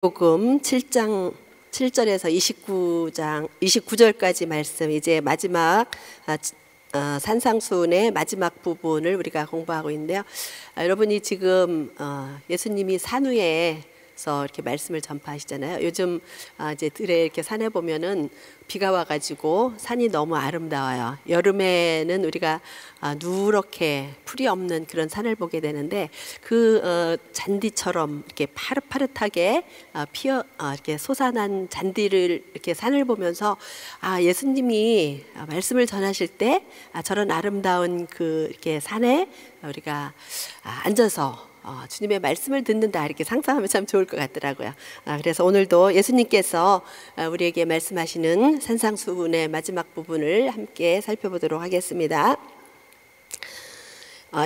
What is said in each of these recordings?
복음 7장 7절에서 29절까지 말씀, 이제 마지막 산상수훈의 마지막 부분을 우리가 공부하고 있는데요. 여러분이 지금 예수님이 산 위에서 이렇게 말씀을 전파하시잖아요. 요즘 이제 들에 이렇게 산에 보면은 비가 와가지고 산이 너무 아름다워요. 여름에는 우리가 누렇게 풀이 없는 그런 산을 보게 되는데 그 잔디처럼 이렇게 파릇파릇하게 이렇게 솟아난 잔디를 이렇게 산을 보면서 예수님이 말씀을 전하실 때 저런 아름다운 그 이렇게 산에 우리가 앉아서 주님의 말씀을 듣는다, 이렇게 상상하면 참 좋을 것 같더라고요. 그래서 오늘도 예수님께서 우리에게 말씀하시는 산상수훈의 마지막 부분을 함께 살펴보도록 하겠습니다.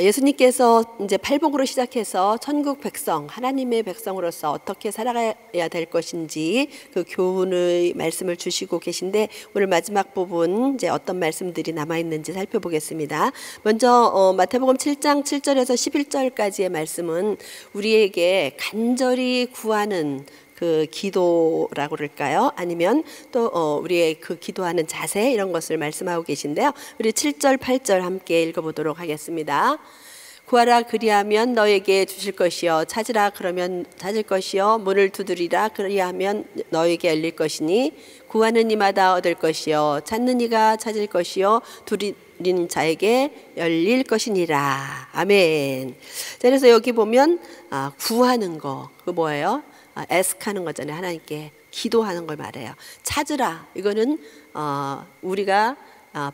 예수님께서 이제 팔복으로 시작해서 천국 백성, 하나님의 백성으로서 어떻게 살아가야 될 것인지 그 교훈의 말씀을 주시고 계신데, 오늘 마지막 부분 이제 어떤 말씀들이 남아 있는지 살펴보겠습니다. 먼저 마태복음 7장 7절에서 11절까지의 말씀은 우리에게 간절히 구하는 그 기도라고 그럴까요? 아니면 또 우리의 그 기도하는 자세, 이런 것을 말씀하고 계신데요. 우리 7절 8절 함께 읽어보도록 하겠습니다. 구하라 그리하면 너에게 주실 것이요, 찾으라 그러면 찾을 것이요, 문을 두드리라 그리하면 너에게 열릴 것이니 구하는 이마다 얻을 것이요, 찾는 이가 찾을 것이요, 두드리는 자에게 열릴 것이니라. 아멘. 자, 그래서 여기 보면 구하는 거, 그 뭐예요? 애스크하는 거잖아요. 하나님께 기도하는 걸 말해요. 찾으라, 이거는 우리가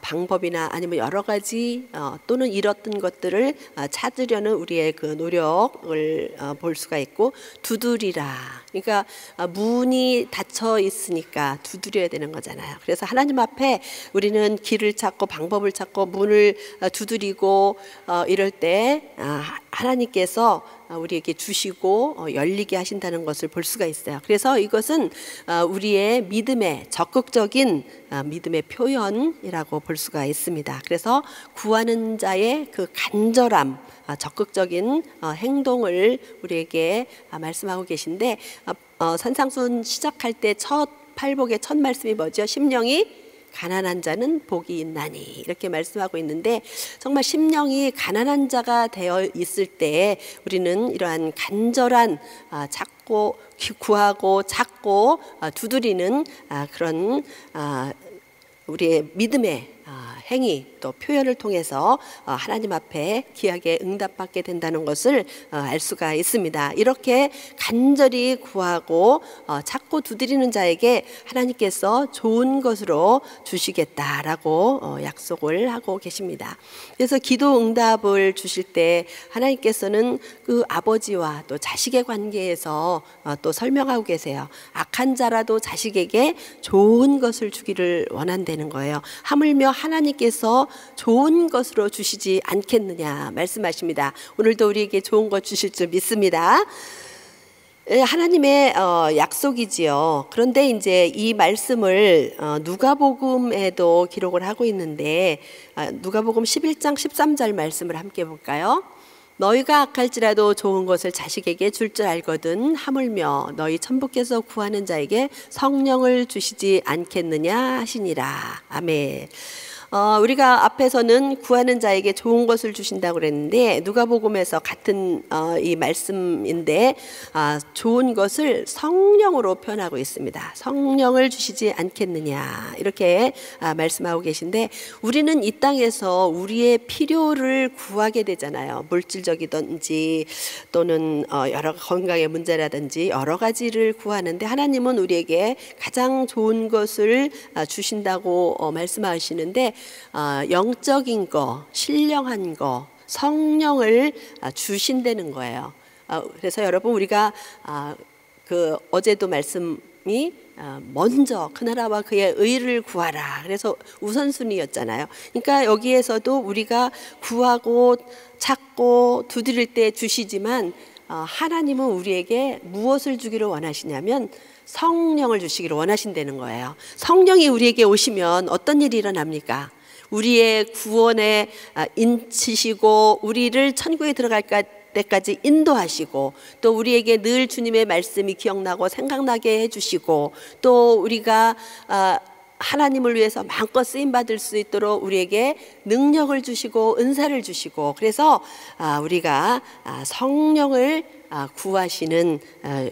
방법이나 아니면 여러 가지 또는 잃었던 것들을 찾으려는 우리의 그 노력을 볼 수가 있고, 두드리라, 그러니까 문이 닫혀 있으니까 두드려야 되는 거잖아요. 그래서 하나님 앞에 우리는 길을 찾고 방법을 찾고 문을 두드리고 이럴 때 하나님께서 우리에게 주시고 열리게 하신다는 것을 볼 수가 있어요. 그래서 이것은 우리의 믿음의 적극적인 믿음의 표현이라고 볼 수가 있습니다. 그래서 구하는 자의 그 간절함, 적극적인 행동을 우리에게 말씀하고 계신데, 산상수훈 시작할 때 팔복의 첫 말씀이 뭐죠? 심령이 가난한 자는 복이 있나니, 이렇게 말씀하고 있는데, 정말 심령이 가난한 자가 되어 있을 때 우리는 이러한 간절한 찾고 구하고 찾고 두드리는 그런 우리의 믿음의 행위 또 표현을 통해서 하나님 앞에 귀하게 응답받게 된다는 것을 알 수가 있습니다. 이렇게 간절히 구하고 찾고 두드리는 자에게 하나님께서 좋은 것으로 주시겠다라고 약속을 하고 계십니다. 그래서 기도 응답을 주실 때 하나님께서는 그 아버지와 또 자식의 관계에서 또 설명하고 계세요. 악한 자라도 자식에게 좋은 것을 주기를 원한다는 거예요. 하물며 하나님께서 좋은 것으로 주시지 않겠느냐 말씀하십니다. 오늘도 우리에게 좋은 것 주실 줄 믿습니다. 하나님의 약속이지요. 그런데 이제 이 말씀을 누가복음에도 기록을 하고 있는데, 누가복음 11장 13절 말씀을 함께 볼까요? 너희가 악할지라도 좋은 것을 자식에게 줄 줄 알거든 하물며 너희 천부께서 구하는 자에게 성령을 주시지 않겠느냐 하시니라. 아멘. 우리가 앞에서는 구하는 자에게 좋은 것을 주신다고 그랬는데, 누가복음에서 같은 이 말씀인데 좋은 것을 성령으로 표현하고 있습니다. 성령을 주시지 않겠느냐, 이렇게 말씀하고 계신데, 우리는 이 땅에서 우리의 필요를 구하게 되잖아요. 물질적이든지 또는 여러 건강의 문제라든지 여러 가지를 구하는데, 하나님은 우리에게 가장 좋은 것을 주신다고 말씀하시는데, 영적인 거, 신령한 거, 성령을 주신다는 거예요. 그래서 여러분, 우리가 그 어제도 말씀이 먼저 그 나라와 그의 의를 구하라, 그래서 우선순위였잖아요. 그러니까 여기에서도 우리가 구하고 찾고 두드릴 때 주시지만, 하나님은 우리에게 무엇을 주기를 원하시냐면 성령을 주시기를 원하신다는 거예요. 성령이 우리에게 오시면 어떤 일이 일어납니까? 우리의 구원에 인치시고 우리를 천국에 들어갈 때까지 인도하시고, 또 우리에게 늘 주님의 말씀이 기억나고 생각나게 해주시고, 또 우리가 하나님을 위해서 마음껏 쓰임받을 수 있도록 우리에게 능력을 주시고 은사를 주시고, 그래서 우리가 성령을 구하시는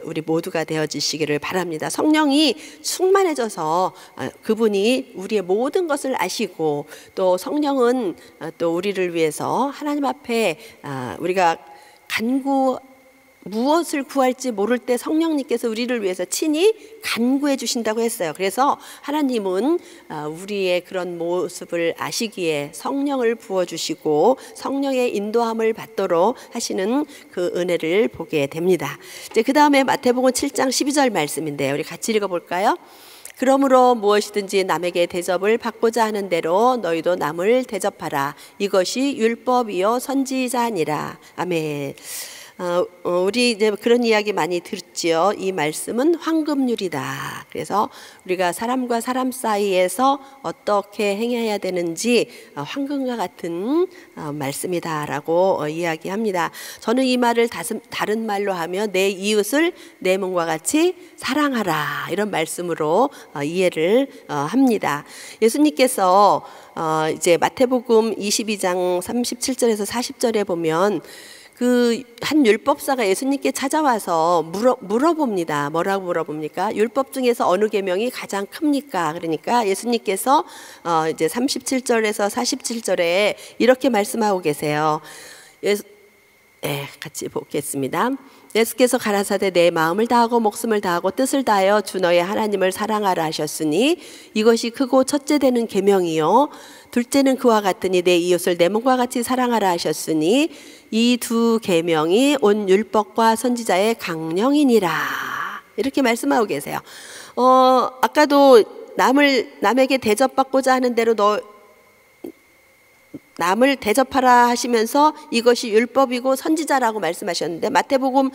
우리 모두가 되어지시기를 바랍니다. 성령이 충만해져서 그분이 우리의 모든 것을 아시고, 또 성령은 또 우리를 위해서 하나님 앞에 우리가 무엇을 구할지 모를 때 성령님께서 우리를 위해서 친히 간구해 주신다고 했어요. 그래서 하나님은 우리의 그런 모습을 아시기에 성령을 부어주시고 성령의 인도함을 받도록 하시는 그 은혜를 보게 됩니다. 이제 그 다음에 마태복음 7장 12절 말씀인데요. 우리 같이 읽어볼까요? 그러므로 무엇이든지 남에게 대접을 받고자 하는 대로 너희도 남을 대접하라. 이것이 율법이요 선지자니라. 아멘. 우리 이제 그런 이야기 많이 듣지요. 이 말씀은 황금률이다. 그래서 우리가 사람과 사람 사이에서 어떻게 행해야 되는지 황금과 같은 말씀이다라고 이야기합니다. 저는 이 말을 다른 말로 하면 내 이웃을 내 몸과 같이 사랑하라, 이런 말씀으로 이해를 합니다. 예수님께서 이제 마태복음 22장 37절에서 40절에 보면 그 한 율법사가 예수님께 찾아와서 물어봅니다. 뭐라고 물어봅니까? 율법 중에서 어느 계명이 가장 큽니까? 그러니까 예수님께서 이제 37절에서 47절에 이렇게 말씀하고 계세요. 같이 보겠습니다. 예수께서 가라사대 내 마음을 다하고 목숨을 다하고 뜻을 다하여 주 너의 하나님을 사랑하라 하셨으니 이것이 크고 첫째 되는 계명이요 둘째는 그와 같으니 내 이웃을 내 몸과 같이 사랑하라 하셨으니 이 두 계명이 온 율법과 선지자의 강령이니라, 이렇게 말씀하고 계세요. 아까도 남에게 대접받고자 하는 대로 남을 대접하라 하시면서 이것이 율법이고 선지자라고 말씀하셨는데, 마태복음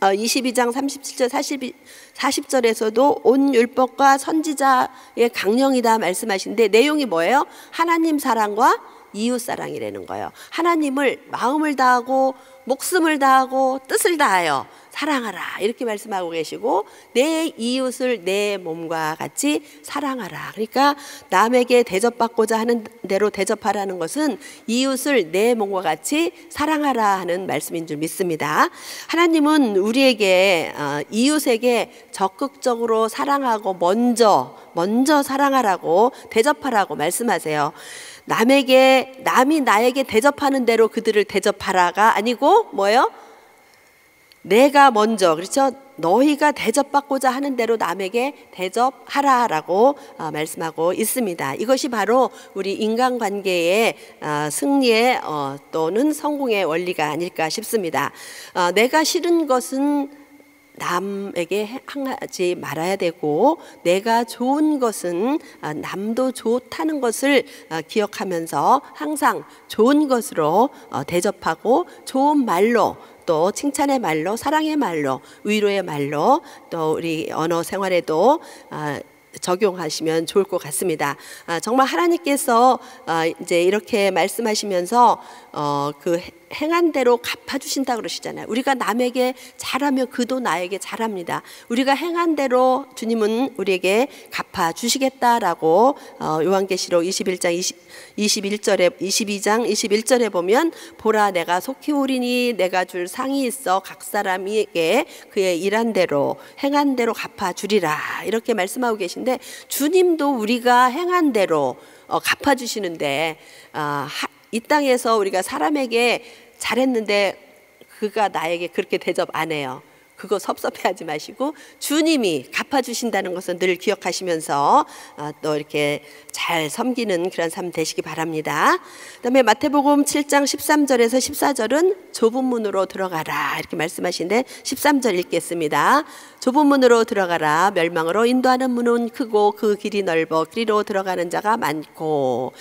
22장 37절 40절에서도 온 율법과 선지자의 강령이다 말씀하시는데, 내용이 뭐예요? 하나님 사랑과 이웃 사랑이라는 거예요. 하나님을 마음을 다하고 목숨을 다하고 뜻을 다하여 사랑하라, 이렇게 말씀하고 계시고, 내 이웃을 내 몸과 같이 사랑하라. 그러니까 남에게 대접받고자 하는 대로 대접하라는 것은 이웃을 내 몸과 같이 사랑하라 하는 말씀인 줄 믿습니다. 하나님은 우리에게 이웃에게 적극적으로 사랑하고 먼저 사랑하라고 대접하라고 말씀하세요. 남이 나에게 대접하는 대로 그들을 대접하라가 아니고 뭐예요? 내가 먼저, 그렇죠? 너희가 대접받고자 하는 대로 남에게 대접하라라고 말씀하고 있습니다. 이것이 바로 우리 인간관계의 승리의 또는 성공의 원리가 아닐까 싶습니다. 내가 싫은 것은 남에게 행하지 말아야 되고, 내가 좋은 것은 남도 좋다는 것을 기억하면서 항상 좋은 것으로 대접하고, 좋은 말로, 또 칭찬의 말로, 사랑의 말로, 위로의 말로, 또 우리 언어 생활에도 적용하시면 좋을 것 같습니다. 정말 하나님께서 이제 이렇게 말씀하시면서 그 행한 대로 갚아주신다 그러시잖아요. 우리가 남에게 잘하면 그도 나에게 잘합니다. 우리가 행한 대로 주님은 우리에게 갚아주시겠다라고 요한계시록 22장 21절에 보면, 보라 내가 속히 오리니 내가 줄 상이 있어 각 사람에게 그의 일한 대로 행한 대로 갚아주리라, 이렇게 말씀하고 계신데, 주님도 우리가 행한 대로 갚아주시는데, 이 땅에서 우리가 사람에게 잘했는데 그가 나에게 그렇게 대접 안 해요. 그거 섭섭해하지 마시고 주님이 갚아주신다는 것은 늘 기억하시면서 또 이렇게 잘 섬기는 그런 삶 되시기 바랍니다. 그다음에 마태복음 7장 13절에서 14절은 좁은 문으로 들어가라, 이렇게 말씀하시는데 13절 읽겠습니다. 좁은 문으로 들어가라. 멸망으로 인도하는 문은 크고 그 길이 넓어 그리로 들어가는 자가 많고.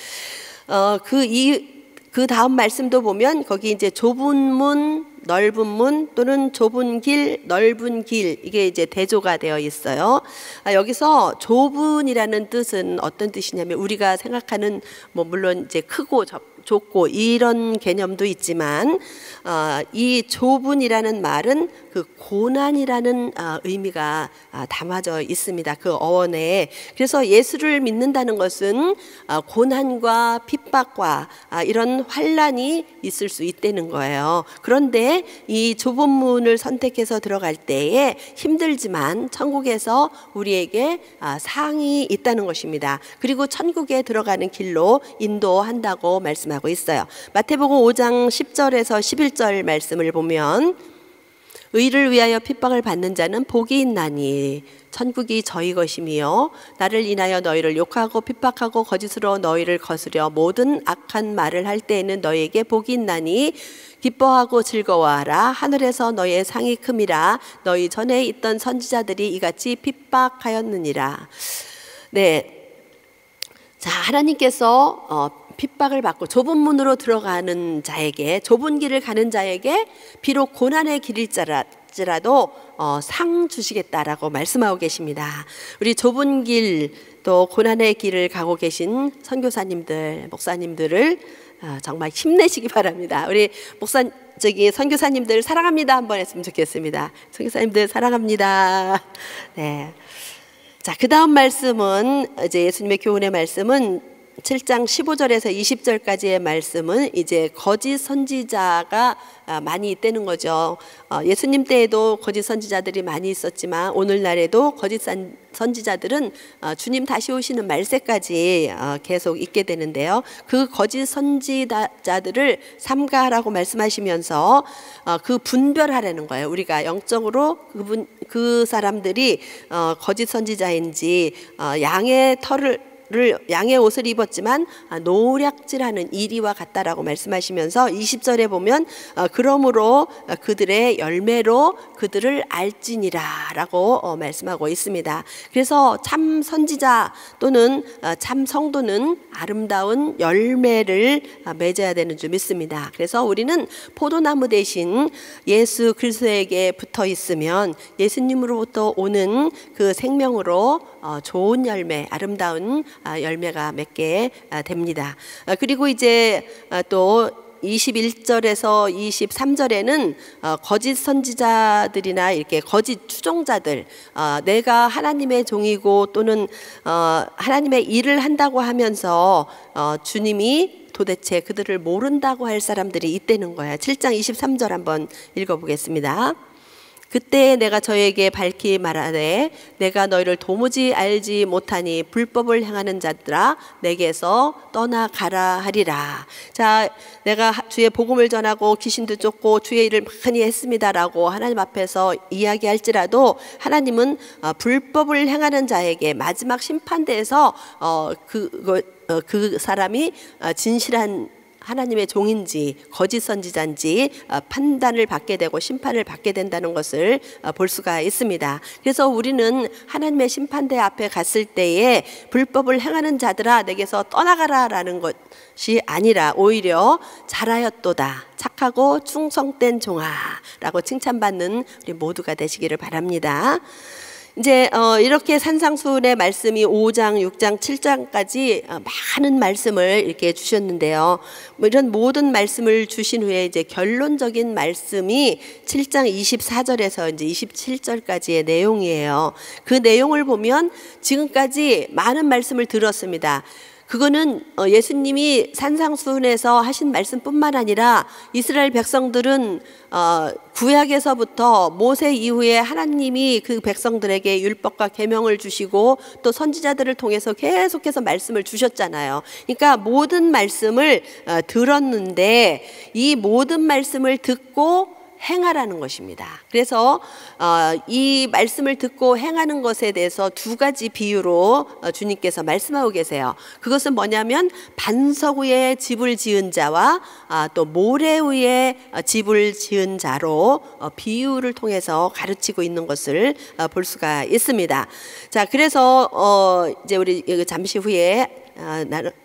그 다음 말씀도 보면 거기 이제 좁은 문, 넓은 문 또는 좁은 길, 넓은 길, 이게 이제 대조가 되어 있어요. 여기서 좁은이라는 뜻은 어떤 뜻이냐면, 우리가 생각하는 물론 이제 크고 좁고 이런 개념도 있지만 이 좁은이라는 말은 그 고난이라는 의미가 담아져 있습니다. 그 어원에. 그래서 예수를 믿는다는 것은 고난과 핍박과 이런 환난이 있을 수 있다는 거예요. 그런데 이 좁은 문을 선택해서 들어갈 때에 힘들지만 천국에서 우리에게 상이 있다는 것입니다. 그리고 천국에 들어가는 길로 인도한다고 말씀하고 있어요. 마태복음 5장 10절에서 11절 말씀을 보면 의를 위하여 핍박을 받는 자는 복이 있나니 천국이 저희 것이며 나를 인하여 너희를 욕하고 핍박하고 거짓으로 너희를 거스려 모든 악한 말을 할 때에는 너희에게 복이 있나니 기뻐하고 즐거워하라. 하늘에서 너희의 상이 큼이라. 너희 전에 있던 선지자들이 이같이 핍박하였느니라. 네, 자, 하나님께서 핍박을 받고 좁은 문으로 들어가는 자에게, 좁은 길을 가는 자에게 비록 고난의 길일지라도 상 주시겠다라고 말씀하고 계십니다. 우리 좁은 길, 또 고난의 길을 가고 계신 선교사님들, 목사님들을 정말 힘내시기 바랍니다. 우리 선교사님들 사랑합니다 한번 했으면 좋겠습니다. 선교사님들 사랑합니다. 네. 자, 그 다음 말씀은 이제 예수님의 교훈의 말씀은 7장 15절에서 20절까지의 말씀은 이제 거짓 선지자가 많이 있다는 거죠. 예수님 때에도 거짓 선지자들이 많이 있었지만 오늘날에도 거짓 선지자들은 주님 다시 오시는 말세까지 계속 있게 되는데요. 그 거짓 선지자들을 삼가하라고 말씀하시면서 그 분별하라는 거예요. 우리가 영적으로 그 사람들이 거짓 선지자인지 양의 옷을 입었지만 노략질하는 이리와 같다라고 말씀하시면서 20절에 보면 그러므로 그들의 열매로 그들을 알지니라라고 말씀하고 있습니다. 그래서 참 선지자 또는 참 성도는 아름다운 열매를 맺어야 되는 줄 믿습니다. 그래서 우리는 포도나무 대신 예수 그리스도에게 붙어 있으면 예수님으로부터 오는 그 생명으로 좋은 열매, 아름다운 열매가 맺게 됩니다. 그리고 이제 또 21절에서 23절에는 거짓 선지자들이나 이렇게 거짓 추종자들, 내가 하나님의 종이고 또는 하나님의 일을 한다고 하면서 주님이 도대체 그들을 모른다고 할 사람들이 있다는 거야. 7장 23절 한번 읽어보겠습니다. 그때 내가 저에게 밝히 말하되 내가 너희를 도무지 알지 못하니 불법을 행하는 자들아 내게서 떠나가라 하리라. 자, 내가 주의 복음을 전하고 귀신도 쫓고 주의 일을 많이 했습니다라고 하나님 앞에서 이야기할지라도 하나님은 불법을 행하는 자에게 마지막 심판대에서 그 사람이 진실한 하나님의 종인지 거짓 선지자인지 판단을 받게 되고 심판을 받게 된다는 것을 볼 수가 있습니다. 그래서 우리는 하나님의 심판대 앞에 갔을 때에 불법을 행하는 자들아 내게서 떠나가라라는 것이 아니라 오히려 잘하였도다, 착하고 충성된 종아라고 칭찬받는 우리 모두가 되시기를 바랍니다. 이제 이렇게 산상수훈의 말씀이 5장, 6장, 7장까지 많은 말씀을 이렇게 주셨는데요. 이런 모든 말씀을 주신 후에 이제 결론적인 말씀이 7장 24절에서 이제 27절까지의 내용이에요. 그 내용을 보면 지금까지 많은 말씀을 들었습니다. 그거는 예수님이 산상수훈에서 하신 말씀뿐만 아니라 이스라엘 백성들은 구약에서부터 모세 이후에 하나님이 그 백성들에게 율법과 계명을 주시고 또 선지자들을 통해서 계속해서 말씀을 주셨잖아요. 그러니까 모든 말씀을 들었는데 이 모든 말씀을 듣고 행하라는 것입니다. 그래서 이 말씀을 듣고 행하는 것에 대해서 두 가지 비유로 주님께서 말씀하고 계세요. 그것은 뭐냐면 반석 위에 집을 지은 자와 또 모래 위에 집을 지은 자로 비유를 통해서 가르치고 있는 것을 볼 수가 있습니다. 자, 그래서 이제 우리 잠시 후에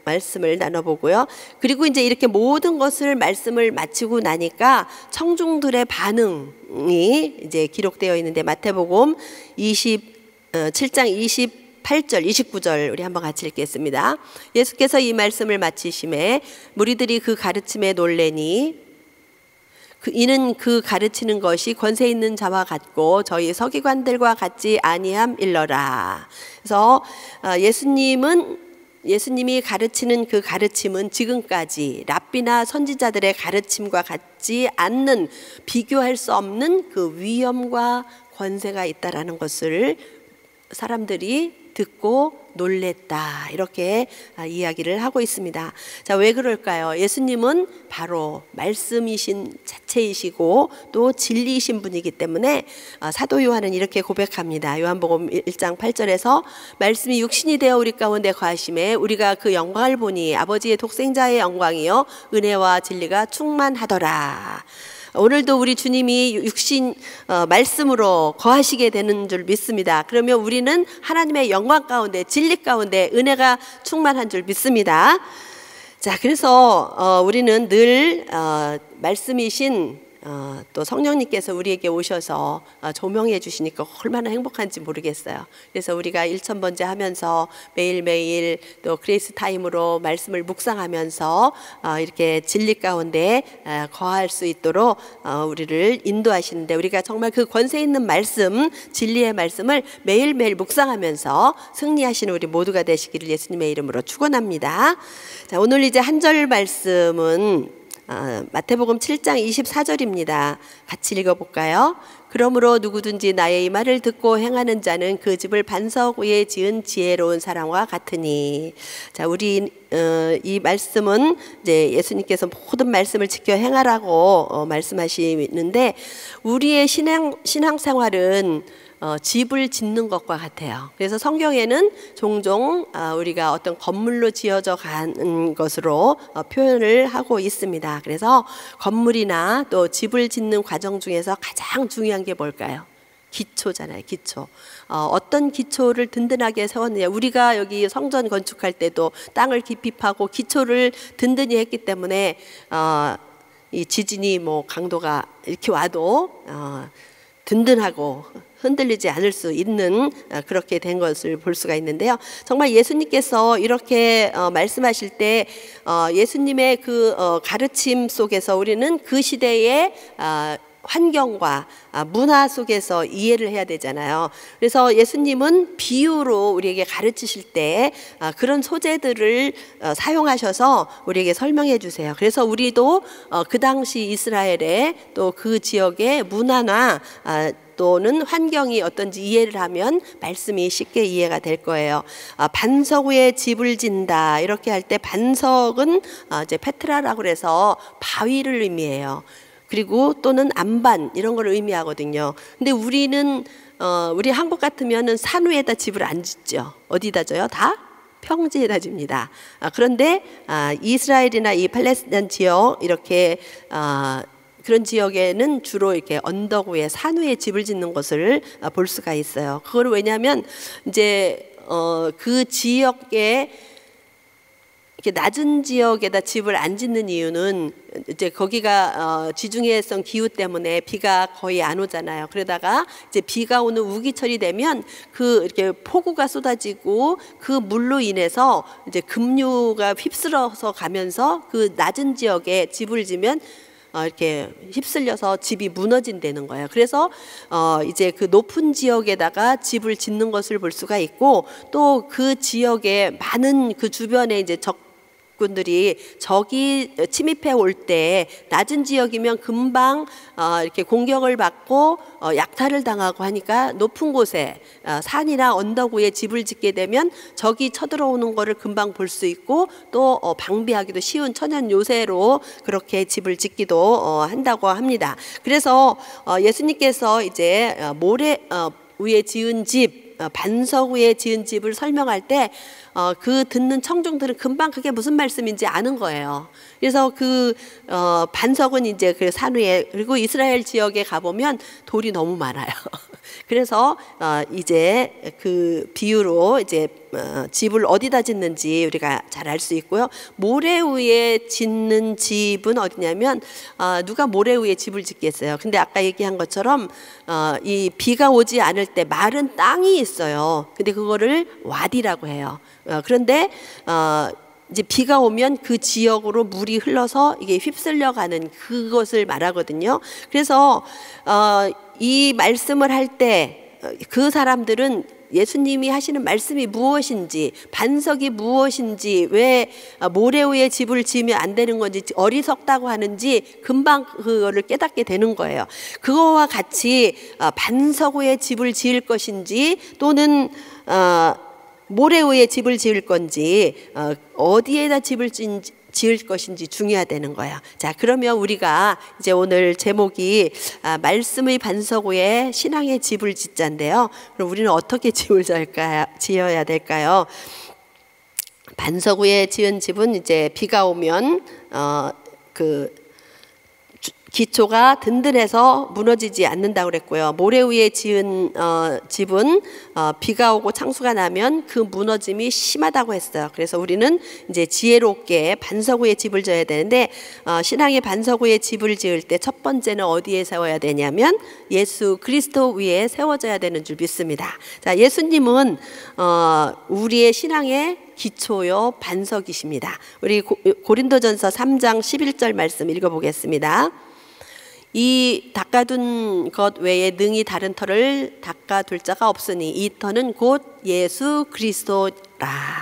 말씀을 나눠보고요. 그리고 이제 이렇게 모든 것을 말씀을 마치고 나니까 청중들의 반응이 이제 기록되어 있는데 마태복음 7장 8절 29절 우리 한번 같이 읽겠습니다. 예수께서 이 말씀을 마치심에 무리들이 그 가르침에 놀래니 이는 그 가르치는 것이 권세 있는 자와 같고 저희 서기관들과 같지 아니함 일러라. 그래서 예수님이 가르치는 그 가르침은 지금까지 랍비나 선지자들의 가르침과 같지 않는, 비교할 수 없는 그 위엄과 권세가 있다라는 것을 사람들이 듣고 놀랬다, 이렇게 이야기를 하고 있습니다. 자, 왜 그럴까요? 예수님은 바로 말씀이신 자체이시고 또 진리이신 분이기 때문에 사도 요한은 이렇게 고백합니다. 요한복음 1장 8절에서 말씀이 육신이 되어 우리 가운데 거하심에 우리가 그 영광을 보니 아버지의 독생자의 영광이요 은혜와 진리가 충만하더라. 오늘도 우리 주님이 육신 말씀으로 거하시게 되는 줄 믿습니다. 그러면 우리는 하나님의 영광 가운데, 진리 가운데 은혜가 충만한 줄 믿습니다. 자, 그래서 우리는 늘 말씀이신 또 성령님께서 우리에게 오셔서 조명해 주시니까 얼마나 행복한지 모르겠어요. 그래서 우리가 1000번째 하면서 매일매일 또 그레이스 타임으로 말씀을 묵상하면서 이렇게 진리 가운데 거할 수 있도록 우리를 인도하시는데, 우리가 정말 그 권세 있는 말씀, 진리의 말씀을 매일매일 묵상하면서 승리하시는 우리 모두가 되시기를 예수님의 이름으로 축원합니다. 자, 오늘 이제 한 절 말씀은 마태복음 7장 24절입니다. 같이 읽어볼까요? 그러므로 누구든지 나의 이 말을 듣고 행하는 자는 그 집을 반석 위에 지은 지혜로운 사람과 같으니. 자, 우리 이 말씀은 이제 예수님께서 모든 말씀을 지켜 행하라고 말씀하시는데, 우리의 신앙생활은 집을 짓는 것과 같아요. 그래서 성경에는 종종 우리가 어떤 건물로 지어져 가는 것으로 표현을 하고 있습니다. 그래서 건물이나 또 집을 짓는 과정 중에서 가장 중요한 게 뭘까요? 기초잖아요. 기초. 어떤 기초를 든든하게 세웠느냐. 우리가 여기 성전 건축할 때도 땅을 깊이 파고 기초를 든든히 했기 때문에 이 지진이 뭐 강도가 이렇게 와도 든든하고 흔들리지 않을 수 있는, 그렇게 된 것을 볼 수가 있는데요. 정말 예수님께서 이렇게 말씀하실 때 예수님의 그 가르침 속에서 우리는 그 시대의 환경과 문화 속에서 이해를 해야 되잖아요. 그래서 예수님은 비유로 우리에게 가르치실 때 그런 소재들을 사용하셔서 우리에게 설명해 주세요. 그래서 우리도 그 당시 이스라엘의 또 그 지역의 문화나 또는 환경이 어떤지 이해를 하면 말씀이 쉽게 이해가 될 거예요. 반석 위에 집을 짓는다, 이렇게 할 때 반석은 이제 페트라라고 그래서 바위를 의미해요. 그리고 또는 안반, 이런 걸 의미하거든요. 근데 우리는 우리 한국 같으면은 산 위에다 집을 안 짓죠. 어디다 져요? 다 평지에다 집니다. 그런데 이스라엘이나 이 팔레스타인 지역, 이렇게 그런 지역에는 주로 이렇게 언덕 위에, 산 위에 집을 짓는 것을 볼 수가 있어요. 그걸 왜냐하면 이제 그 지역에 이렇게 낮은 지역에다 집을 안 짓는 이유는 이제 거기가 지중해성 기후 때문에 비가 거의 안 오잖아요. 그러다가 이제 비가 오는 우기철이 되면 그 이렇게 폭우가 쏟아지고 그 물로 인해서 이제 급류가 휩쓸어서 가면서 그 낮은 지역에 집을 지면 이렇게 휩쓸려서 집이 무너진다는 거예요. 그래서 이제 그 높은 지역에다가 집을 짓는 것을 볼 수가 있고, 또 그 지역에 많은 그 주변에 이제 군들이 적이 침입해 올 때 낮은 지역이면 금방 이렇게 공격을 받고 약탈을 당하고 하니까 높은 곳에 산이나 언덕 위에 집을 짓게 되면 적이 쳐들어오는 거를 금방 볼 수 있고, 또 방비하기도 쉬운 천연 요새로 그렇게 집을 짓기도 한다고 합니다. 그래서 예수님께서 이제 모래 위에 지은 집, 반석 위에 지은 집을 설명할 때 그 듣는 청중들은 금방 그게 무슨 말씀인지 아는 거예요. 그래서 그 반석은 이제 그 산 위에, 그리고 이스라엘 지역에 가보면 돌이 너무 많아요. 그래서 이제 그 비유로 이제 집을 어디다 짓는지 우리가 잘 알 수 있고요. 모래 위에 짓는 집은 어디냐면 누가 모래 위에 집을 짓겠어요. 근데 아까 얘기한 것처럼 이 비가 오지 않을 때 마른 땅이 있어요. 근데 그거를 와디라고 해요. 그런데 이제 비가 오면 그 지역으로 물이 흘러서 이게 휩쓸려 가는 그것을 말하거든요. 그래서 이 말씀을 할 때 그 사람들은 예수님이 하시는 말씀이 무엇인지, 반석이 무엇인지, 왜 모래 위에 집을 지으면 안 되는 건지, 어리석다고 하는지 금방 그거를 깨닫게 되는 거예요. 그거와 같이 반석 위에 집을 지을 것인지 또는 모래 위에 집을 지을 건지 어디에다 집을 지을 것인지 중요하다는 거예요. 자, 그러면 우리가 이제 오늘 제목이 말씀의 반석 위에 신앙의 집을 짓자인데요. 그럼 우리는 어떻게 집을 지어야 될까요? 반석 위에 지은 집은 이제 비가 오면 그 기초가 든든해서 무너지지 않는다고 그랬고요. 모래 위에 지은 집은 비가 오고 창수가 나면 그 무너짐이 심하다고 했어요. 그래서 우리는 이제 지혜롭게 반석 위에 집을 지어야 되는데 신앙의 반석 위에 집을 지을 때 첫 번째는 어디에 세워야 되냐면 예수 그리스도 위에 세워져야 되는 줄 믿습니다. 자, 예수님은 우리의 신앙의 기초요 반석이십니다. 우리 고린도전서 3장 11절 말씀 읽어보겠습니다. 이 닦아둔 것 외에 능히 다른 터를 닦아둘 자가 없으니 이 터는 곧 예수 그리스도라.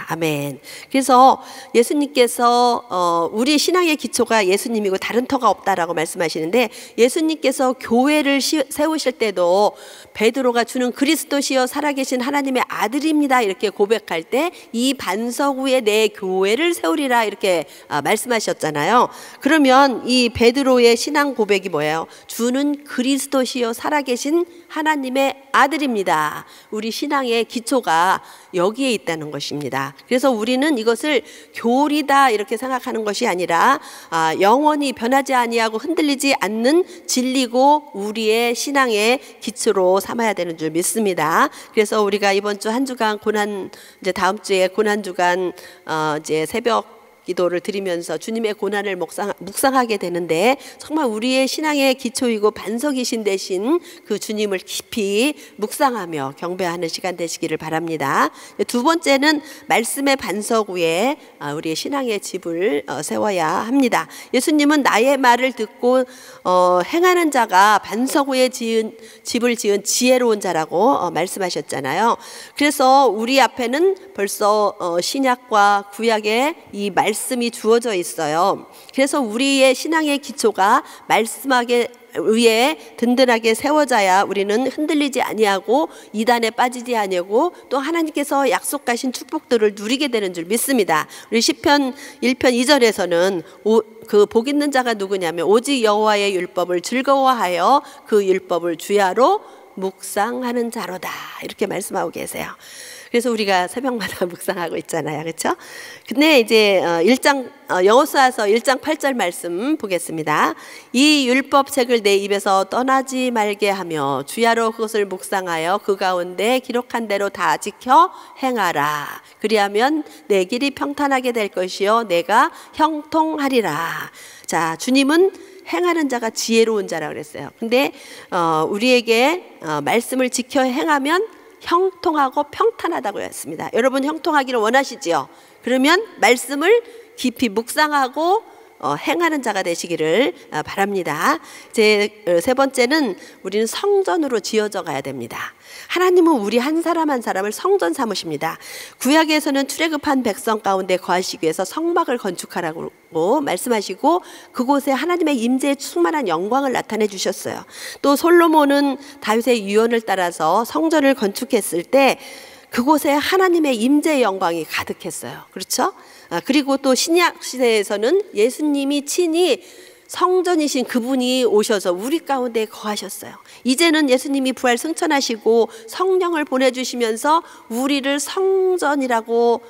아멘. 그래서 예수님께서 우리 신앙의 기초가 예수님이고 다른 터가 없다라고 말씀하시는데, 예수님께서 교회를 세우실 때도 베드로가 주는 그리스도시여 살아계신 하나님의 아들입니다 이렇게 고백할 때 이 반석 위에 내 교회를 세우리라 이렇게 말씀하셨잖아요. 그러면 이 베드로의 신앙 고백이 뭐예요? 주는 그리스도시여 살아계신 하나님의 아들입니다. 우리 신앙의 기초가 여기에 있다는 것입니다. 그래서 우리는 이것을 교리다 이렇게 생각하는 것이 아니라 영원히 변하지 아니하고 흔들리지 않는 진리고 우리의 신앙의 기초로 삼아야 되는 줄 믿습니다. 그래서 우리가 이번 주 한 주간 고난, 이제 다음 주에 고난 주간 이제 새벽 기도를 드리면서 주님의 고난을 묵상하게 되는데, 정말 우리의 신앙의 기초이고 반석이신 대신 그 주님을 깊이 묵상하며 경배하는 시간 되시기를 바랍니다. 두 번째는 말씀의 반석 위에 우리의 신앙의 집을 세워야 합니다. 예수님은 나의 말을 듣고 행하는 자가 반석 위에 집을 지은 지혜로운 자라고 말씀하셨잖아요. 그래서 우리 앞에는 벌써 신약과 구약의 이 말씀이 주어져 있어요. 그래서 우리의 신앙의 기초가 말씀하게 위에 든든하게 세워져야 우리는 흔들리지 아니하고 이단에 빠지지 아니하고 또 하나님께서 약속하신 축복들을 누리게 되는 줄 믿습니다. 우리 시편 1편 2절에서는 그 복 있는 자가 누구냐면 오직 여호와의 율법을 즐거워하여 그 율법을 주야로 묵상하는 자로다 이렇게 말씀하고 계세요. 그래서 우리가 새벽마다 묵상하고 있잖아요. 그렇죠? 근데 이제 여호수아서 1장 8절 말씀 보겠습니다. 이 율법책을 내 입에서 떠나지 말게 하며 주야로 그것을 묵상하여 그 가운데 기록한 대로 다 지켜 행하라. 그리하면 내 길이 평탄하게 될 것이요 내가 형통하리라. 자, 주님은 행하는 자가 지혜로운 자라고 그랬어요. 근데 우리에게 말씀을 지켜 행하면 형통하고 평탄하다고 했습니다. 여러분 형통하기를 원하시지요? 그러면 말씀을 깊이 묵상하고 행하는 자가 되시기를 바랍니다. 세 번째는 우리는 성전으로 지어져 가야 됩니다. 하나님은 우리 한 사람 한 사람을 성전 삼으십니다. 구약에서는 출애굽한 백성 가운데 거하시기 위해서 성막을 건축하라고 말씀하시고 그곳에 하나님의 임재의 충만한 영광을 나타내 주셨어요. 또 솔로몬은 다윗의 유언을 따라서 성전을 건축했을 때 그곳에 하나님의 임재의 영광이 가득했어요. 그렇죠? 그리고 또 신약 시대에서는 예수님이 친히 성전이신 그분이 오셔서 우리 가운데 거하셨어요. 이제는 예수님이 부활 승천하시고 성령을 보내주시면서 우리를 성전이라고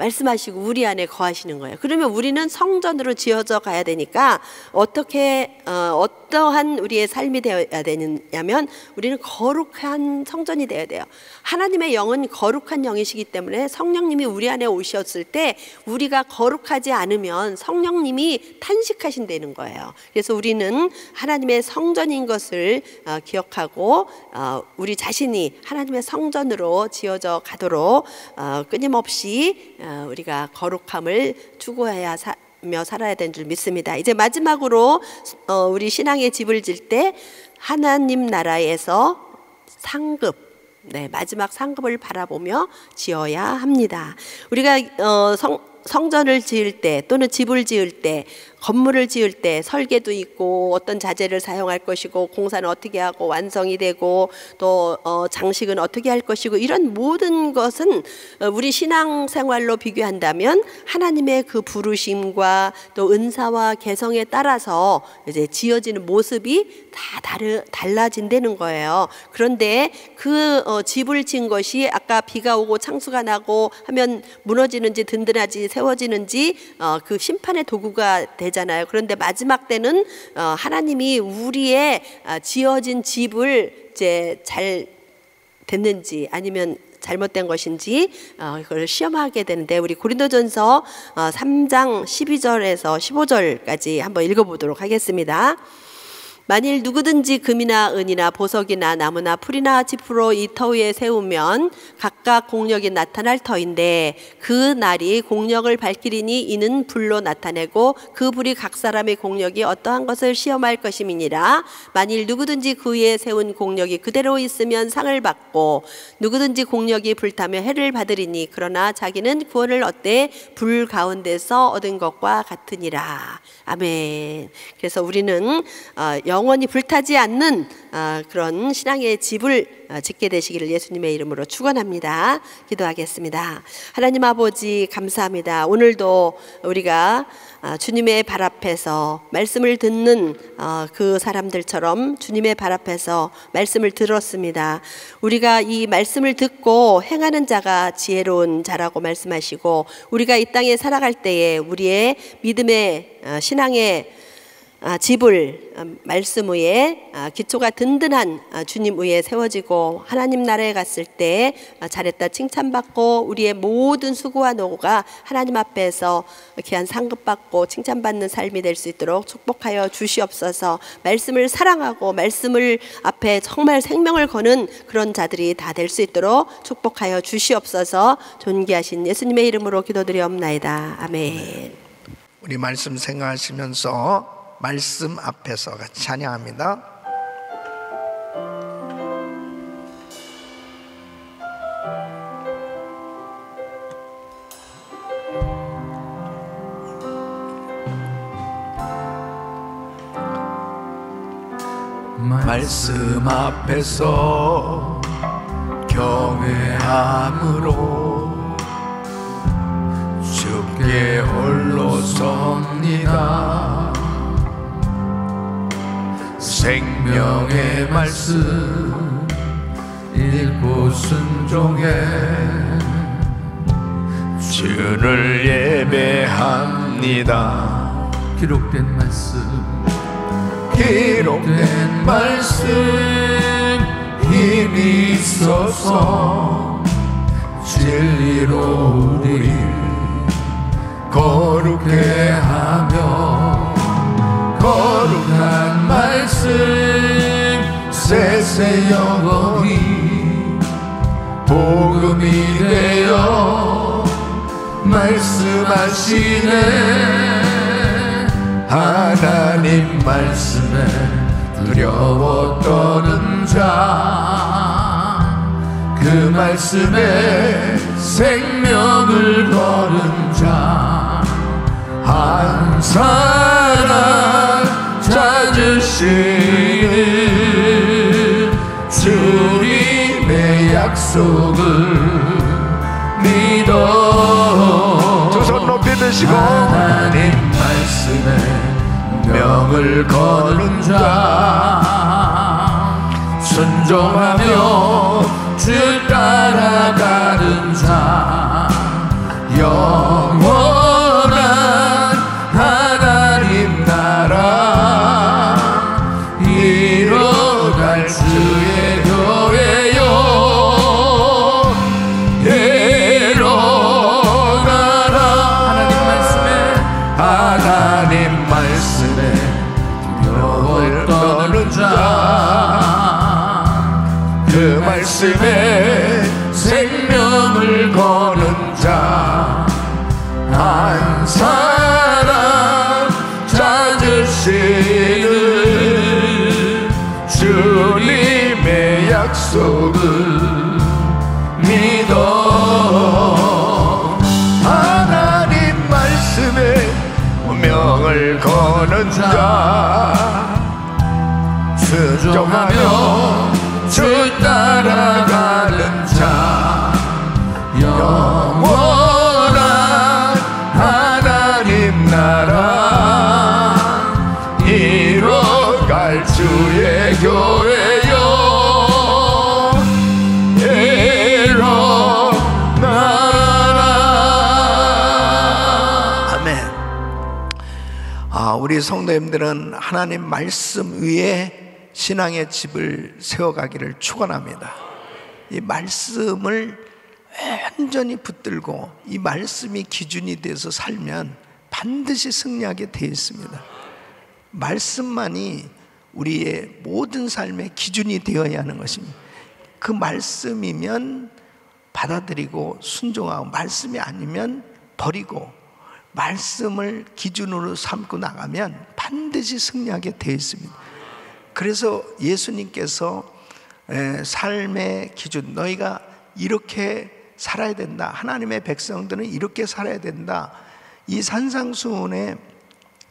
말씀하시고 우리 안에 거하시는 거예요. 그러면 우리는 성전으로 지어져 가야 되니까 어떠한 우리의 삶이 되어야 되냐면 우리는 거룩한 성전이 되어야 돼요. 하나님의 영은 거룩한 영이시기 때문에 성령님이 우리 안에 오셨을 때 우리가 거룩하지 않으면 성령님이 탄식하신다는 거예요. 그래서 우리는 하나님의 성전인 것을 기억하고 우리 자신이 하나님의 성전으로 지어져 가도록 끊임없이 우리가 거룩함을 추구해야 살아야 되는 줄 믿습니다. 이제 마지막으로 우리 신앙의 집을 질 때 하나님 나라에서 상급, 마지막 상급을 바라보며 지어야 합니다. 우리가 성전을 지을 때 또는 집을 지을 때 건물을 지을 때 설계도 있고 어떤 자재를 사용할 것이고 공사는 어떻게 하고 완성이 되고 또 장식은 어떻게 할 것이고 이런 모든 것은 우리 신앙생활로 비교한다면 하나님의 그 부르심과 또 은사와 개성에 따라서 이제 지어지는 모습이 다 달라진다는 거예요. 그런데 그 집을 지은 것이 아까 비가 오고 창수가 나고 하면 무너지는지 든든하지 세워지는지 그 심판의 도구가 되잖아요. 그런데 마지막 때는 하나님이 우리의 지어진 집을 이제 잘 됐는지 아니면 잘못된 것인지 그걸 시험하게 되는데 우리 고린도전서 3장 12절에서 15절까지 한번 읽어보도록 하겠습니다. 만일 누구든지 금이나 은이나 보석이나 나무나 풀이나 지푸로 이 터 위에 세우면 각각 공력이 나타날 터인데 그 날이 공력을 밝히리니 이는 불로 나타내고 그 불이 각 사람의 공력이 어떠한 것을 시험할 것임이니라. 만일 누구든지 그 위에 세운 공력이 그대로 있으면 상을 받고 누구든지 공력이 불타며 해를 받으리니 그러나 자기는 구원을 얻되 불 가운데서 얻은 것과 같으니라. 아멘. 그래서 우리는 영원히 불타지 않는 그런 신앙의 집을 짓게 되시기를 예수님의 이름으로 축원합니다. 기도하겠습니다. 하나님 아버지 감사합니다. 오늘도 우리가 주님의 발 앞에서 말씀을 듣는 그 사람들처럼 주님의 발 앞에서 말씀을 들었습니다. 우리가 이 말씀을 듣고 행하는 자가 지혜로운 자라고 말씀하시고 우리가 이 땅에 살아갈 때에 우리의 믿음의 신앙의 집을 말씀 위에 기초가 든든한 주님 위에 세워지고 하나님 나라에 갔을 때 잘했다 칭찬받고 우리의 모든 수고와 노고가 하나님 앞에서 귀한 상급받고 칭찬받는 삶이 될 수 있도록 축복하여 주시옵소서. 말씀을 사랑하고 말씀을 앞에 정말 생명을 거는 그런 자들이 다 될 수 있도록 축복하여 주시옵소서. 존귀하신 예수님의 이름으로 기도드리옵나이다. 아멘. 우리 말씀 생각하시면서 말씀 앞에서 같이 찬양합니다. 말씀 앞에서 경외함으로 주께 홀로 섭니다. 생명의 말씀 읽고 순종해 주를 예배합니다. 기록된 말씀 힘이 있어서 진리로 우리 거룩해 하며 거룩한 말씀 세세 영원히 복음이 되어 말씀하시네. 하나님 말씀에 두려워 떠는 자, 그 말씀에 생명을 거는 자, 한 사람 찾으시는 주님의 약속을 믿어. 두 손 높이 드시고 하나님 말씀에 명을 거는 자, 순종하며 주 따라가는 자, 말씀에 생명을 거는 자 한 사람 찾으시는 주님의 약속을 믿어. 하나님 말씀에 명을 거는 자 순종하며 주 따라가는 자 영원한 하나님 나라 이뤄갈 주의 교회여 일어나라. 아멘. 우리 성도님들은 하나님 말씀 위에 신앙의 집을 세워가기를 축원합니다. 이 말씀을 완전히 붙들고 이 말씀이 기준이 돼서 살면 반드시 승리하게 되어 있습니다. 말씀만이 우리의 모든 삶의 기준이 되어야 하는 것입니다. 그 말씀이면 받아들이고 순종하고, 말씀이 아니면 버리고, 말씀을 기준으로 삼고 나가면 반드시 승리하게 되어 있습니다. 그래서 예수님께서 삶의 기준, 너희가 이렇게 살아야 된다, 하나님의 백성들은 이렇게 살아야 된다, 이 산상수훈의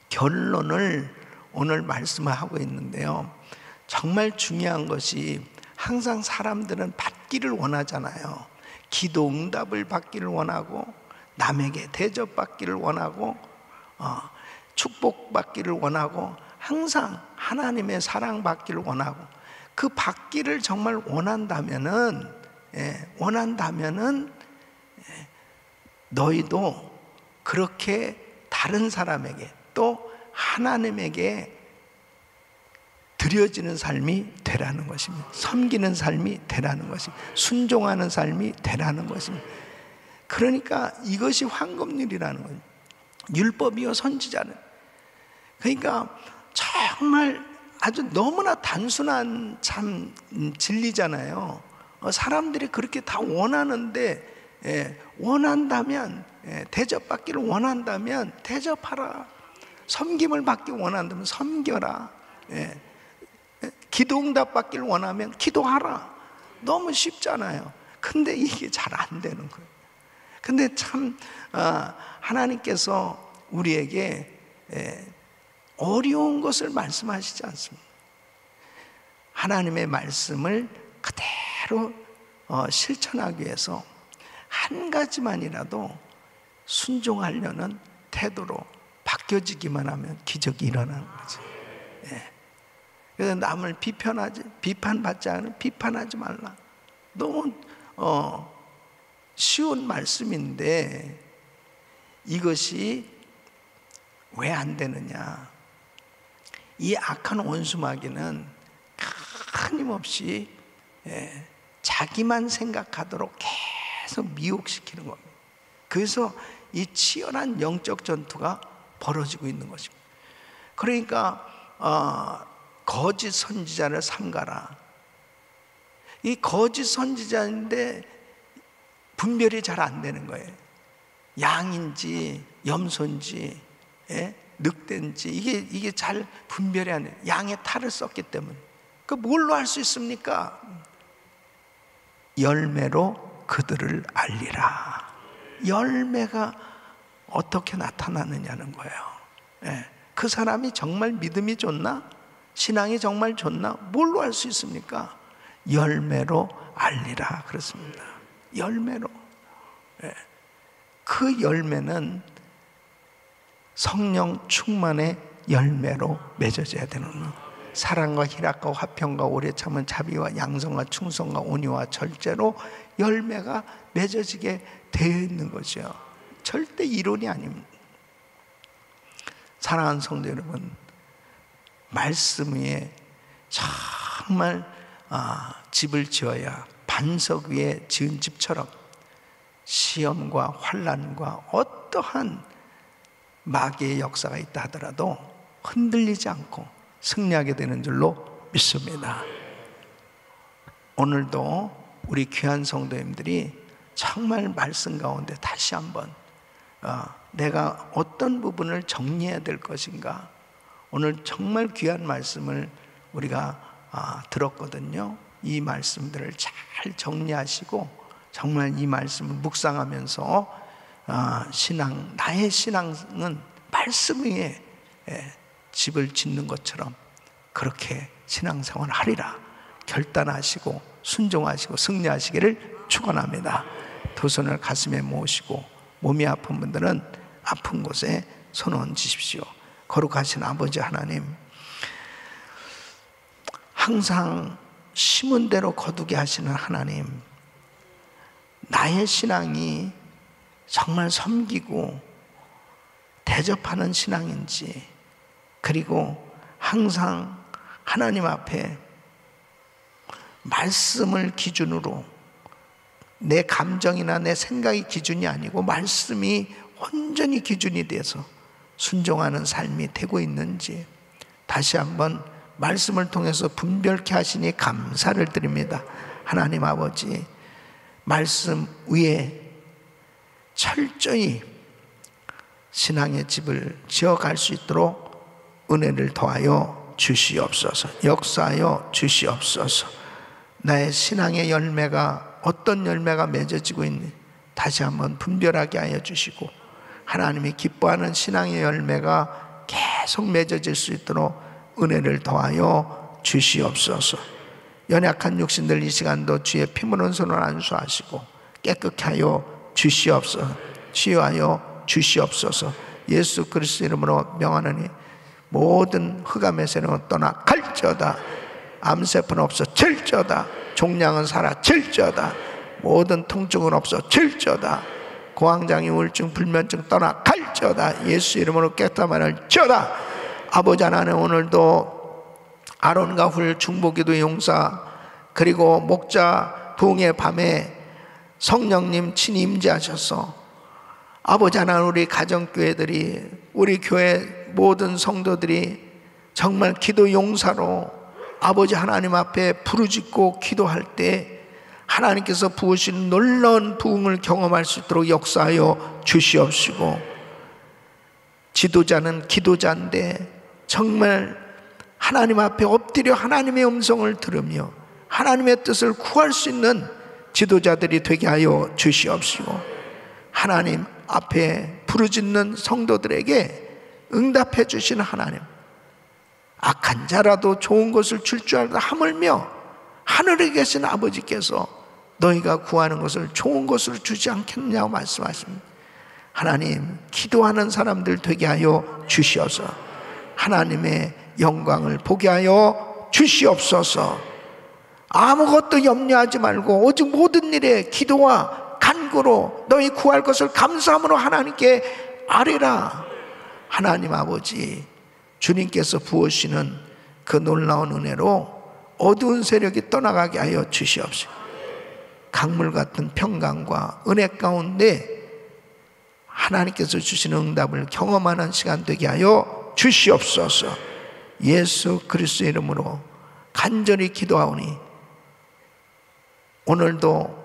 결론을 오늘 말씀하고 있는데요, 정말 중요한 것이 항상 사람들은 받기를 원하잖아요. 기도 응답을 받기를 원하고, 남에게 대접받기를 원하고, 축복받기를 원하고, 항상 하나님의 사랑받기를 원하고, 그 받기를 정말 원한다면은 너희도 그렇게 다른 사람에게 또 하나님에게 드려지는 삶이 되라는 것입니다. 섬기는 삶이 되라는 것입니다. 순종하는 삶이 되라는 것입니다. 그러니까 이것이 황금률이라는 거예요. 율법이요 선지자는. 그러니까 정말 아주 너무나 단순한 참 진리잖아요. 사람들이 그렇게 다 원하는데, 원한다면, 대접받기를 원한다면 대접하라. 섬김을 받기 원한다면 섬겨라. 기도응답 받기를 원하면 기도하라. 너무 쉽잖아요. 근데 이게 잘 안 되는 거예요. 근데 참 하나님께서 우리에게 어려운 것을 말씀하시지 않습니다. 하나님의 말씀을 그대로 실천하기 위해서 한 가지만이라도 순종하려는 태도로 바뀌어지기만 하면 기적이 일어나는 거죠. 그래서 남을 비판받지 않으면 비판하지 말라. 너무 쉬운 말씀인데 이것이 왜 안 되느냐? 이 악한 원수마귀는 끊임없이 자기만 생각하도록 계속 미혹시키는 겁니다. 그래서 이 치열한 영적 전투가 벌어지고 있는 것입니다. 그러니까 거짓 선지자를 삼가라. 이 거짓 선지자인데 분별이 잘 안 되는 거예요. 양인지 염소인지 늑대인지 이게 잘 분별이 안 돼요. 양의 탈을 썼기 때문에. 그 뭘로 알 수 있습니까? 열매로 그들을 알리라. 열매가 어떻게 나타나느냐는 거예요. 그 사람이 정말 믿음이 좋나? 신앙이 정말 좋나? 뭘로 알 수 있습니까? 열매로 알리라 그렇습니다. 열매로. 그 열매는 성령 충만의 열매로 맺어져야 되는 거예요. 사랑과 희락과 화평과 오래 참은 자비와 양성과 충성과 온유와 절제로 열매가 맺어지게 되어 있는 거죠. 절대 이론이 아닙니다. 사랑하는 성도 여러분, 말씀 위에 정말 집을 지어야 반석 위에 지은 집처럼 시험과 환난과 어떠한 마귀의 역사가 있다 하더라도 흔들리지 않고 승리하게 되는 줄로 믿습니다. 오늘도 우리 귀한 성도님들이 정말 말씀 가운데 다시 한번 내가 어떤 부분을 정리해야 될 것인가. 오늘 정말 귀한 말씀을 우리가 들었거든요. 이 말씀들을 잘 정리하시고 정말 이 말씀을 묵상하면서 나의 신앙은 말씀 위에 집을 짓는 것처럼 그렇게 신앙생활을 하리라 결단하시고 순종하시고 승리하시기를 축원합니다. 두 손을 가슴에 모으시고 몸이 아픈 분들은 아픈 곳에 손 얹으십시오. 거룩하신 아버지 하나님, 항상 심은 대로 거두게 하시는 하나님, 나의 신앙이 정말 섬기고 대접하는 신앙인지, 그리고 항상 하나님 앞에 말씀을 기준으로, 내 감정이나 내 생각이 기준이 아니고 말씀이 온전히 기준이 돼서 순종하는 삶이 되고 있는지 다시 한번 말씀을 통해서 분별케 하시니 감사를 드립니다. 하나님 아버지, 말씀 위에 철저히 신앙의 집을 지어갈 수 있도록 은혜를 더하여 주시옵소서. 역사하여 주시옵소서. 나의 신앙의 열매가 어떤 열매가 맺어지고 있는지 다시 한번 분별하게 하여 주시고, 하나님이 기뻐하는 신앙의 열매가 계속 맺어질 수 있도록 은혜를 더하여 주시옵소서. 연약한 육신들 이 시간도 주의 피 묻은 손을 안수하시고 깨끗게 하여 주시옵소서. 치유하여 주시옵소서. 예수 그리스도 이름으로 명하노니 모든 흑암의 세력은 떠나 갈지어다. 암세포는 없어질지어다. 종양은 사라질지어다. 모든 통증은 없어질지어다. 고황장애, 우울증, 불면증 떠나 갈지어다. 예수 이름으로 깨끗함을 할지어다. 아버지 하나님, 오늘도 아론과 훌 중보기도 용사, 그리고 목자 부흥의 밤에 성령님 친히 임재하셔서 아버지 하나님, 우리 가정교회들이, 우리 교회 모든 성도들이 정말 기도 용사로 아버지 하나님 앞에 부르짖고 기도할 때 하나님께서 부으신 놀라운 부흥을 경험할 수 있도록 역사하여 주시옵시고, 지도자는 기도자인데 정말 하나님 앞에 엎드려 하나님의 음성을 들으며 하나님의 뜻을 구할 수 있는 지도자들이 되게 하여 주시옵시고, 하나님 앞에 부르짖는 성도들에게 응답해 주시는 하나님, 악한 자라도 좋은 것을 줄 줄 알고 하물며 하늘에 계신 아버지께서 너희가 구하는 것을 좋은 것으로 주지 않겠느냐고 말씀하십니다. 하나님, 기도하는 사람들 되게 하여 주시옵소서. 하나님의 영광을 보게 하여 주시옵소서. 아무것도 염려하지 말고 오직 모든 일에 기도와 간구로 너희 구할 것을 감사함으로 하나님께 아뢰라. 하나님 아버지, 주님께서 부으시는 그 놀라운 은혜로 어두운 세력이 떠나가게 하여 주시옵소서. 강물 같은 평강과 은혜 가운데 하나님께서 주시는 응답을 경험하는 시간 되게 하여 주시옵소서. 예수 그리스도 이름으로 간절히 기도하오니 오늘도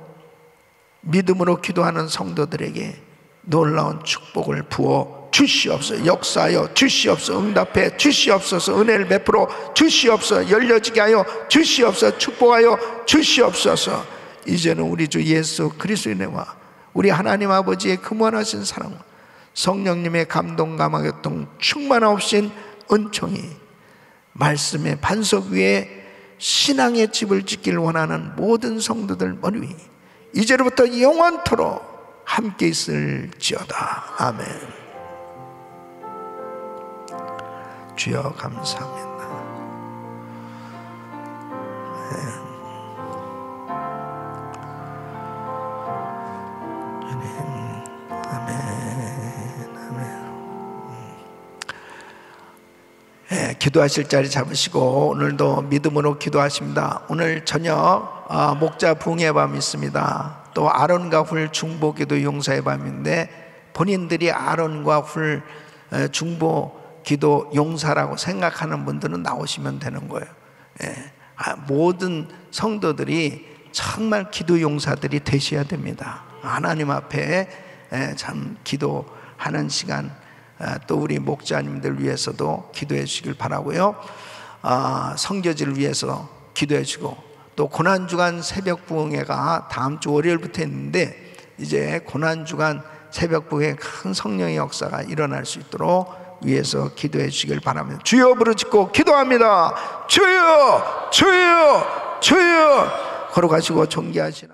믿음으로 기도하는 성도들에게 놀라운 축복을 부어 주시옵소서. 역사하여 주시옵소서. 응답해 주시옵소서. 은혜를 베풀어 주시옵소서. 열려지게 하여 주시옵소서. 축복하여 주시옵소서. 이제는 우리 주 예수 그리스도의 은혜와 우리 하나님 아버지의 그무한하신 사랑, 성령님의 감동 감화교통 충만하옵신 은총이 말씀의 반석 위에 신앙의 집을 짓기를 원하는 모든 성도들 머리 위 이제로부터 영원토록 함께 있을지어다. 아멘. 주여 감사합니다. 기도하실 자리 잡으시고 오늘도 믿음으로 기도하십니다. 오늘 저녁 목자 부흥의 밤이 있습니다. 또 아론과 훌 중보기도 용사의 밤인데 본인들이 아론과 훌 중보기도 용사라고 생각하는 분들은 나오시면 되는 거예요. 모든 성도들이 정말 기도 용사들이 되셔야 됩니다. 하나님 앞에 참 기도하는 시간, 또 우리 목자님들 위해서도 기도해 주시길 바라고요. 성교지를 위해서 기도해 주고, 또 고난주간 새벽 부흥회가 다음 주 월요일부터 있는데, 이제 고난주간 새벽 부흥회 큰 성령의 역사가 일어날 수 있도록 위해서 기도해 주시길 바랍니다. 주여 부르짖고 기도합니다. 주여, 주여, 주여. 걸어가시고 존귀하시라.